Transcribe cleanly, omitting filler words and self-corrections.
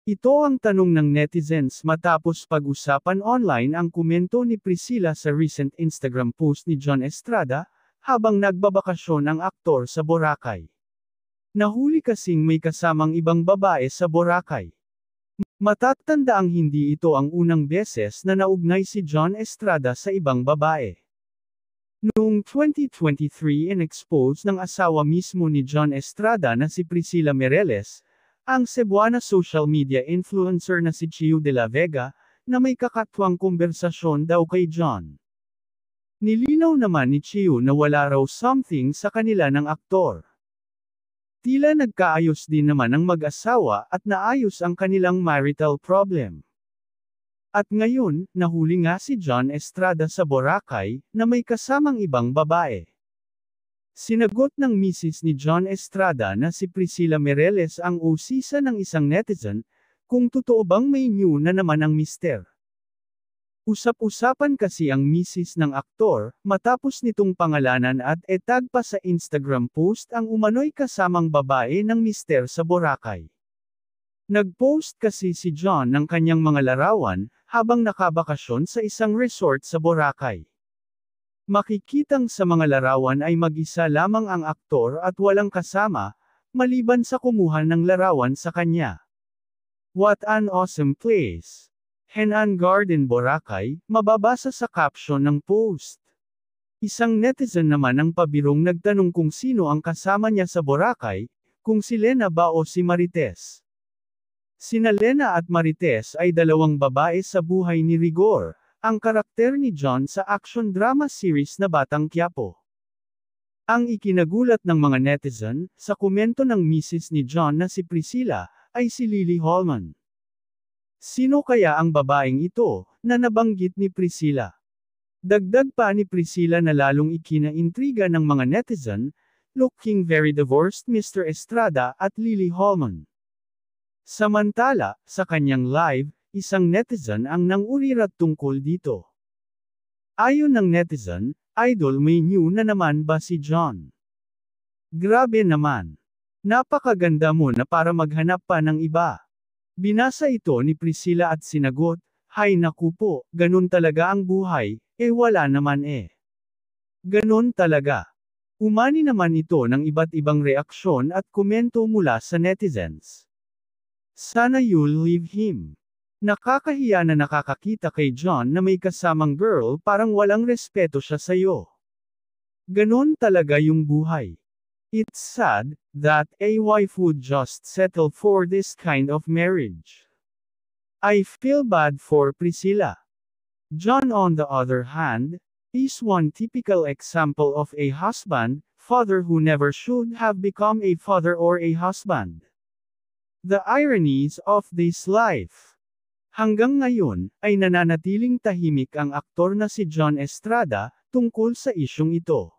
Ito ang tanong ng netizens matapos pag-usapan online ang komento ni Priscilla sa recent Instagram post ni John Estrada, habang nagbabakasyon ang aktor sa Boracay. Nahuli kasing may kasamang ibang babae sa Boracay. Matatandaang hindi ito ang unang beses na naugnay si John Estrada sa ibang babae. Noong 2023 in-expose ng asawa mismo ni John Estrada na si Priscilla Meireles, ang Cebuana social media influencer na si Chiu de la Vega, na may kakatwang konbersasyon daw kay John. Nilinaw naman ni Chiu na wala raw something sa kanila ng aktor. Tila nagkaayos din naman ang mag-asawa at naayos ang kanilang marital problem. At ngayon, nahuli nga si John Estrada sa Boracay, na may kasamang ibang babae. Sinagot ng misis ni John Estrada na si Priscilla Meireles ang usisa ng isang netizen, kung totoo bang may new na naman ang mister. Usap-usapan kasi ang misis ng aktor, matapos nitong pangalanan at etag pa sa Instagram post ang umano'y kasamang babae ng mister sa Boracay. Nag-post kasi si John ng kanyang mga larawan, habang nakabakasyon sa isang resort sa Boracay. Makikitang sa mga larawan ay mag-isa lamang ang aktor at walang kasama, maliban sa kumuha ng larawan sa kanya. What an awesome place! Henan Garden Boracay, mababasa sa caption ng post. Isang netizen naman ang pabirong nagtanong kung sino ang kasama niya sa Boracay, kung si Lena ba o si Marites. Sina Lena at Marites ay dalawang babae sa buhay ni Rigor, ang karakter ni John sa action drama series na Batang Quiapo. Ang ikinagulat ng mga netizen, sa komento ng misis ni John na si Priscilla, ay si Lily Holman. Sino kaya ang babaeng ito, na nabanggit ni Priscilla? Dagdag pa ni Priscilla na lalong ikinaintriga ng mga netizen, looking very divorced Mr. Estrada at Lily Holman. Samantala, sa kanyang live, isang netizen ang nangurirat tungkol dito. Ayon ng netizen, idol may new na naman ba si John? Grabe naman. Napakaganda mo na para maghanap pa ng iba. Binasa ito ni Priscilla at sinagot, hay naku po, ganun talaga ang buhay, wala naman Ganon talaga. Umani naman ito ng iba't ibang reaksyon at komento mula sa netizens. Sana you'll leave him. Nakakahiya na nakakakita kay John na may kasamang girl, parang walang respeto siya sa'yo. Ganon talaga yung buhay. It's sad that a wife would just settle for this kind of marriage. I feel bad for Priscilla. John, on the other hand, is one typical example of a father who never should have become a father or a husband. The ironies of this life. Hanggang ngayon, ay nananatiling tahimik ang aktor na si John Estrada, tungkol sa isyung ito.